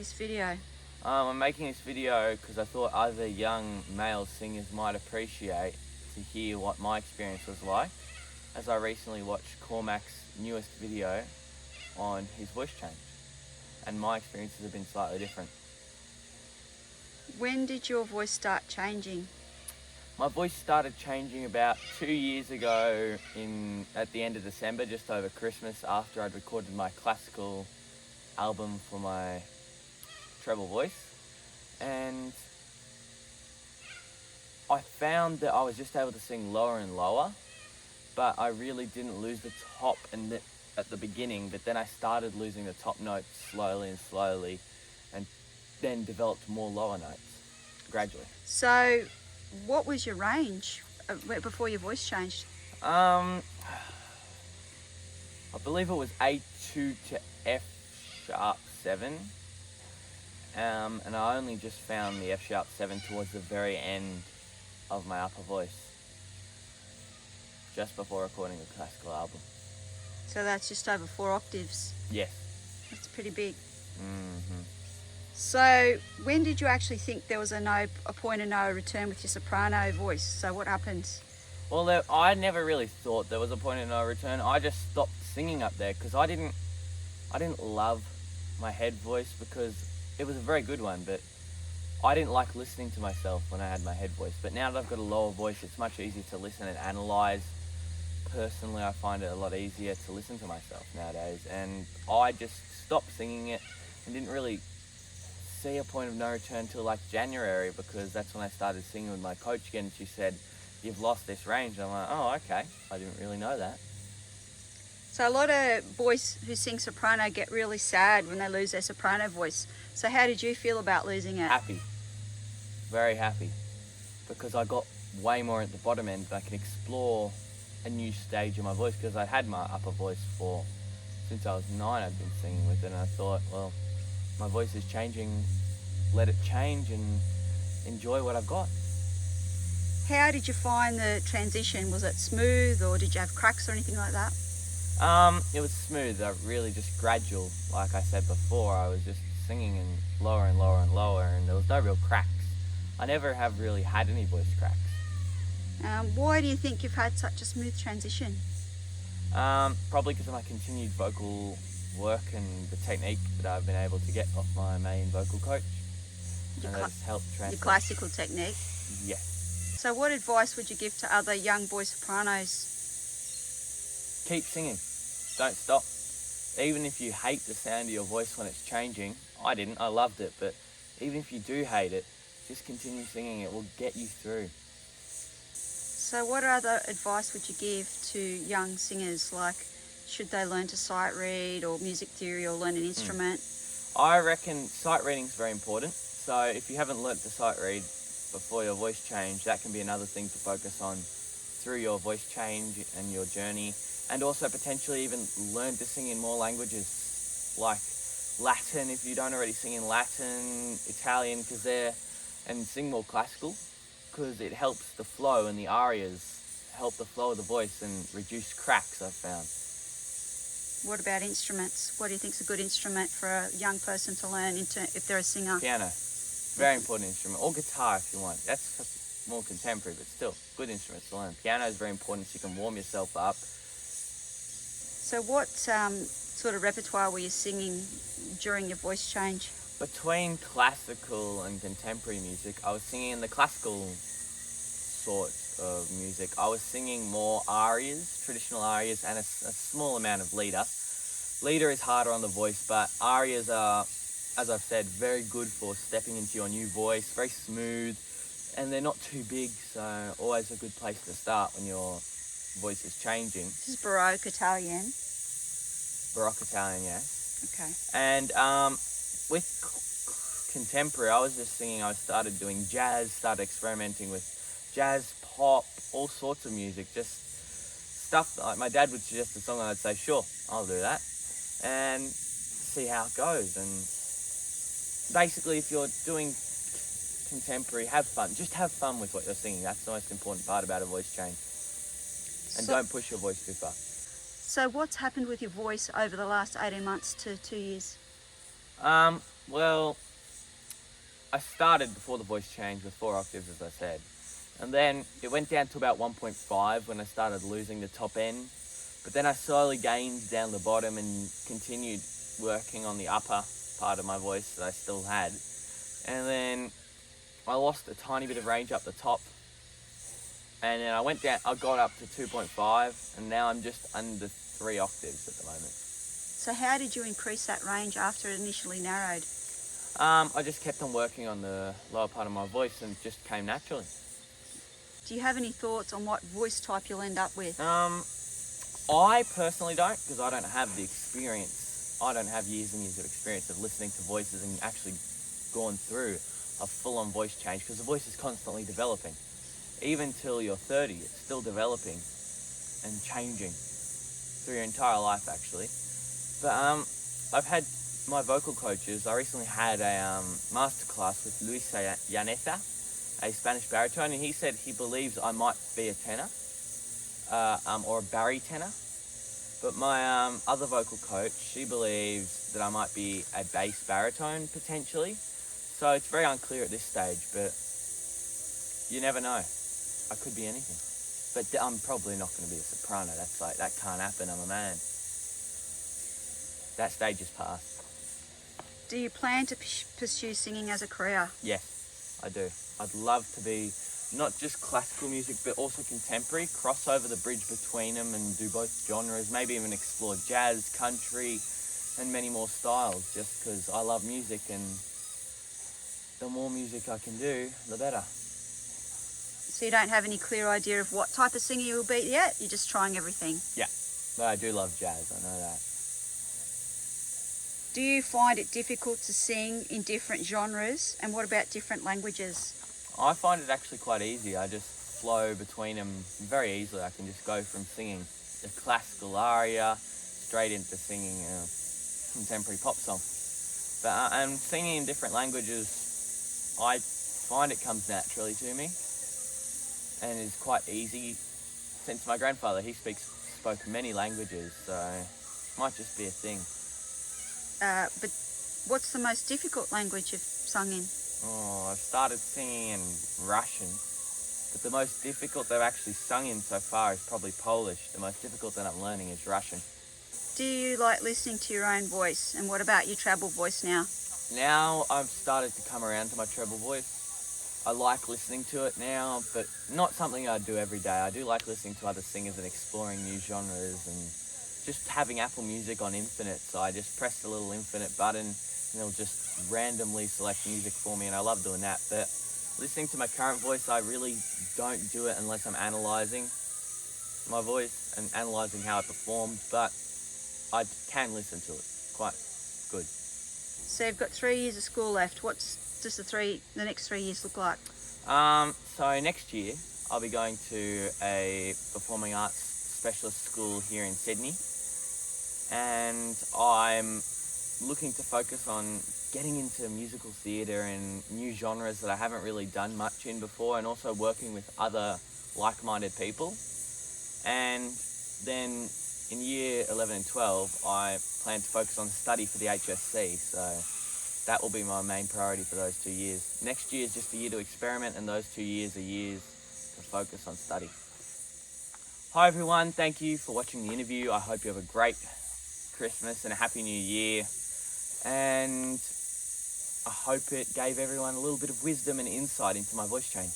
this video? I'm making this video because I thought other young male singers might appreciate to hear what my experience was like, as I recently watched Cormac's newest video on his voice change, and my experiences have been slightly different. When did your voice start changing? My voice started changing about 2 years ago at the end of December, just over Christmas, after I'd recorded my classical album for my treble voice, and I found that I was just able to sing lower and lower, but I really didn't lose the top at the beginning, but then I started losing the top notes slowly and slowly, and then developed more lower notes gradually. So what was your range before your voice changed? I believe it was A2 to F sharp 7, and I only just found the F sharp 7 towards the very end of my upper voice, just before recording the classical album. So that's just over 4 octaves. Yes. That's pretty big. Mm-hmm. So when did you actually think there was a point of no return with your soprano voice? So what happened? Well, I never really thought there was a point of no return. I just stopped singing up there because I didn't love my head voice, because it was a very good one, but I didn't like listening to myself when I had my head voice. But now that I've got a lower voice, it's much easier to listen and analyze. Personally, I find it a lot easier to listen to myself nowadays, and I just stopped singing it and didn't really see a point of no return till like January, because that's when I started singing with my coach again, and she said, "You've lost this range." And I'm like, oh, okay, I didn't really know that. So a lot of boys who sing soprano get really sad when they lose their soprano voice. So how did you feel about losing it? Happy, very happy, because I got way more at the bottom end, and I can explore a new stage of my voice, because I had my upper voice since I was 9. I'd been singing with it, and I thought, well, my voice is changing, let it change and enjoy what I've got. How did you find the transition? Was it smooth, or did you have cracks or anything like that? It was smooth, really just gradual. Like I said before, I was just singing and lower and lower and lower, and there was no real cracks. I never have really had any voice cracks. Why do you think you've had such a smooth transition? Probably because of my continued vocal work and the technique that I've been able to get off my main vocal coach, and that's helped transfer. Your classical technique? Yes. So what advice would you give to other young boy sopranos? Keep singing. Don't stop. Even if you hate the sound of your voice when it's changing, I didn't, I loved it, but even if you do hate it, just continue singing. It will get you through. So what other advice would you give to young singers? Like, should they learn to sight read or music theory or learn an instrument? I reckon sight reading is very important. So if you haven't learnt to sight read before your voice change, that can be another thing to focus on through your voice change and your journey. And also potentially even learn to sing in more languages, like Latin if you don't already sing in Latin, Italian, and sing more classical, because it helps the flow, and the arias help the flow of the voice and reduce cracks, I've found. What about instruments? What do you think is a good instrument for a young person to learn if they're a singer? Piano, very important instrument, or guitar if you want. That's more contemporary, but still, good instruments to learn. Piano is very important so you can warm yourself up. So what sort of repertoire were you singing during your voice change? Between classical and contemporary music, I was singing in the classical sort of music. I was singing more arias, traditional arias, and a small amount of lieder. Lieder is harder on the voice, but arias are, as I've said, very good for stepping into your new voice, very smooth, and they're not too big, so always a good place to start when your voice is changing. This is Baroque Italian. Baroque Italian, yes. Okay. And with contemporary, I started doing jazz, started experimenting with jazz, pop, all sorts of music, just stuff. Like my dad would suggest a song and I'd say, sure, I'll do that, and see how it goes. And basically, if you're doing contemporary, have fun. Just have fun with what you're singing. That's the most important part about a voice change. And don't push your voice too far. So what's happened with your voice over the last 18 months to 2 years? Well, I started before the voice changed with 4 octaves, as I said. And then it went down to about 1.5 when I started losing the top end. But then I slowly gained down the bottom and continued working on the upper part of my voice that I still had. And then I lost a tiny bit of range up the top. And then I got up to 2.5, and now I'm just under 3 octaves at the moment. So how did you increase that range after it initially narrowed? I just kept on working on the lower part of my voice and it just came naturally. Do you have any thoughts on what voice type you'll end up with? I personally don't, because I don't have the experience. I don't have years and years of experience of listening to voices and actually gone through a full-on voice change, because the voice is constantly developing. Even till you're 30, it's still developing and changing through your entire life, actually. But I've had my vocal coaches. I recently had a masterclass with Luis Llaneza, a Spanish baritone, and he said he believes I might be a tenor, or a baritone. But my other vocal coach, she believes that I might be a bass baritone potentially. So it's very unclear at this stage, but you never know. I could be anything. But I'm probably not going to be a soprano. That can't happen. I'm a man. That stage is past. Do you plan to pursue singing as a career? Yes, I do. I'd love to be not just classical music, but also contemporary, cross over the bridge between them and do both genres, maybe even explore jazz, country, and many more styles, just because I love music, and the more music I can do, the better. So you don't have any clear idea of what type of singer you'll be yet? You're just trying everything? Yeah, but I do love jazz, I know that. Do you find it difficult to sing in different genres? And what about different languages? I find it actually quite easy. I just flow between them very easily. I can just go from singing a classical aria straight into singing a contemporary pop song. But and singing in different languages, I find it comes naturally to me and is quite easy. Since my grandfather, he spoke many languages, so it might just be a thing. But what's the most difficult language you've sung in? Oh, I've started singing in Russian, but the most difficult they've actually sung in so far is probably Polish. The most difficult that I'm learning is Russian. Do you like listening to your own voice? And what about your treble voice now? Now I've started to come around to my treble voice. I like listening to it now, but not something I do every day. I do like listening to other singers and exploring new genres and just having Apple Music on Infinite. So I just press the little Infinite button and it'll just randomly select music for me, and I love doing that. But listening to my current voice, I really don't do it unless I'm analysing my voice and analysing how it performed, but I can listen to it quite good. So you've got 3 years of school left. What does the next 3 years look like? So next year I'll be going to a performing arts specialist school here in Sydney, and I'm looking to focus on getting into musical theatre and new genres that I haven't really done much in before, and also working with other like-minded people. And then in year 11 and 12, I plan to focus on study for the HSC, so that will be my main priority for those 2 years. Next year is just a year to experiment, and those 2 years are years to focus on study. Hi everyone, thank you for watching the interview. I hope you have a great Christmas and a happy new year, and I hope it gave everyone a little bit of wisdom and insight into my voice change.